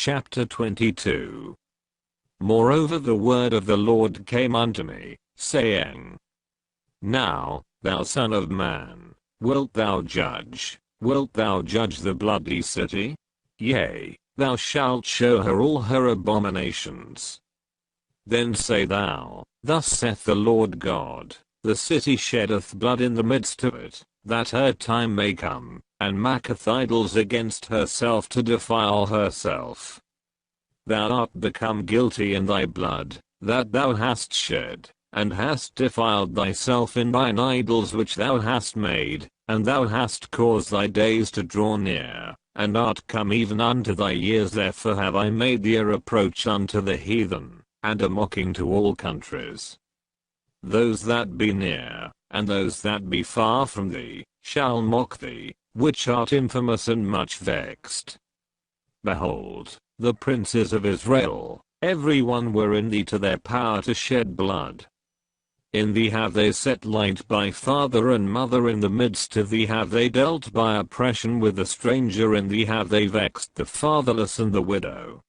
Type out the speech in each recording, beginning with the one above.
Chapter 22. Moreover the word of the Lord came unto me, saying, Now, thou son of man, wilt thou judge the bloody city? Yea, thou shalt show her all her abominations. Then say thou, Thus saith the Lord God, the city sheddeth blood in the midst of it, that her time may come, and maketh idols against herself to defile herself. Thou art become guilty in thy blood, that thou hast shed, and hast defiled thyself in thine idols which thou hast made, and thou hast caused thy days to draw near, and art come even unto thy years. Therefore have I made thee a reproach unto the heathen, and a mocking to all countries. Those that be near, and those that be far from thee, shall mock thee, which art infamous and much vexed. Behold, the princes of Israel, every one were in thee to their power to shed blood. In thee have they set light by father and mother, in the midst of thee have they dealt by oppression with the stranger, in thee have they vexed the fatherless and the widow.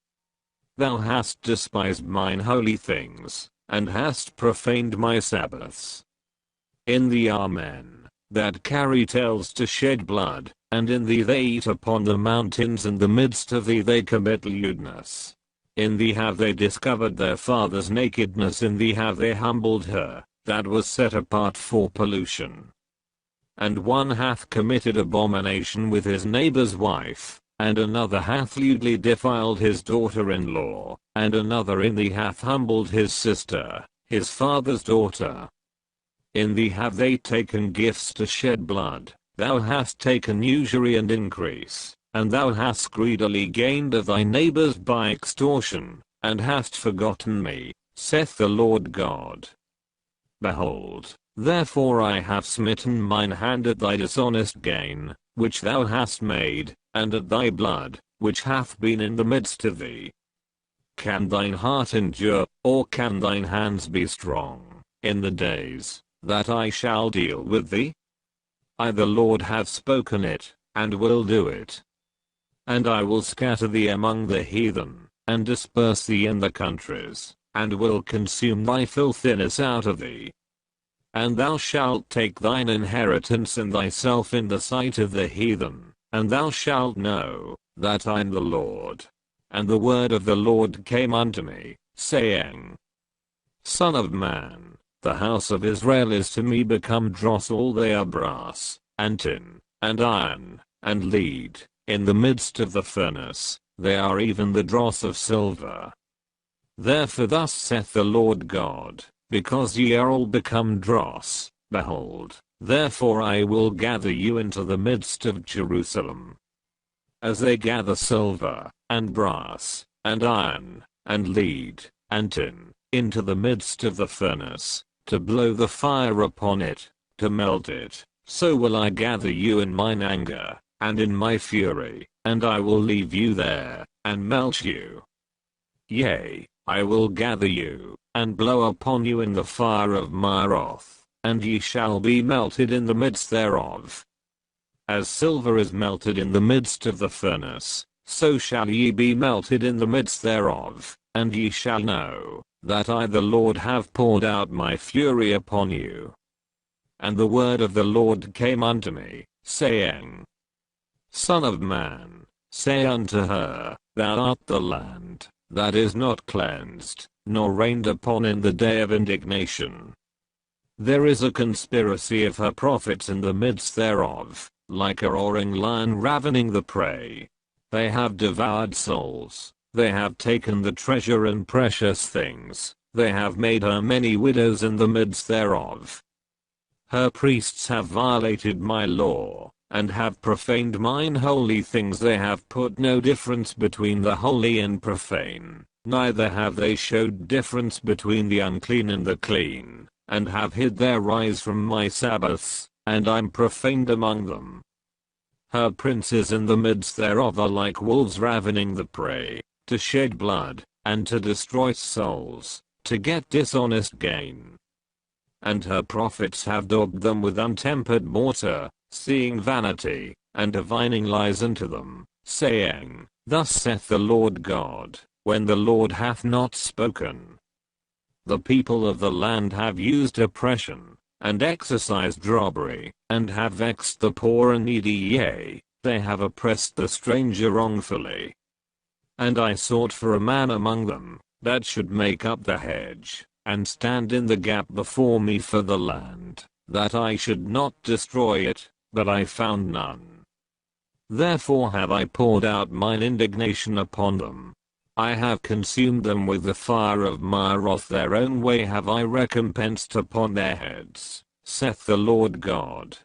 Thou hast despised mine holy things, and hast profaned my Sabbaths. In thee are men that carry tales to shed blood, and in thee they eat upon the mountains, in the midst of thee they commit lewdness. In thee have they discovered their father's nakedness, in thee have they humbled her that was set apart for pollution. And one hath committed abomination with his neighbor's wife, and another hath lewdly defiled his daughter-in-law, and another in thee hath humbled his sister, his father's daughter. In thee have they taken gifts to shed blood, thou hast taken usury and increase, and thou hast greedily gained of thy neighbors by extortion, and hast forgotten me, saith the Lord God. Behold, therefore I have smitten mine hand at thy dishonest gain, which thou hast made, and at thy blood, which hath been in the midst of thee. Can thine heart endure, or can thine hands be strong, in the days that I shall deal with thee? I the Lord have spoken it, and will do it. And I will scatter thee among the heathen, and disperse thee in the countries, and will consume thy filthiness out of thee. And thou shalt take thine inheritance in thyself in the sight of the heathen, and thou shalt know that I am the Lord. And the word of the Lord came unto me, saying, Son of man, the house of Israel is to me become dross. All they are brass, and tin, and iron, and lead, in the midst of the furnace, they are even the dross of silver. Therefore thus saith the Lord God, because ye are all become dross, behold, therefore I will gather you into the midst of Jerusalem. As they gather silver, and brass, and iron, and lead, and tin, into the midst of the furnace, to blow the fire upon it, to melt it, so will I gather you in mine anger, and in my fury, and I will leave you there, and melt you. Yea, I will gather you, and blow upon you in the fire of my wrath, and ye shall be melted in the midst thereof. As silver is melted in the midst of the furnace, so shall ye be melted in the midst thereof, and ye shall know that I the Lord have poured out my fury upon you. And the word of the Lord came unto me, saying, Son of man, say unto her, Thou art the land that is not cleansed, nor rained upon in the day of indignation. There is a conspiracy of her prophets in the midst thereof, like a roaring lion ravening the prey. They have devoured souls, they have taken the treasure and precious things, they have made her many widows in the midst thereof. Her priests have violated my law, and have profaned mine holy things. They have put no difference between the holy and profane, neither have they showed difference between the unclean and the clean, and have hid their eyes from my Sabbaths, and I'm profaned among them. Her princes in the midst thereof are like wolves ravening the prey, to shed blood, and to destroy souls, to get dishonest gain. And her prophets have daubed them with untempered mortar, seeing vanity, and divining lies unto them, saying, Thus saith the Lord God, when the Lord hath not spoken. The people of the land have used oppression, and exercised robbery, and have vexed the poor and needy, yea, they have oppressed the stranger wrongfully. And I sought for a man among them, that should make up the hedge, and stand in the gap before me for the land, that I should not destroy it, but I found none. Therefore have I poured out mine indignation upon them. I have consumed them with the fire of my wrath, their own way have I recompensed upon their heads, saith the Lord God.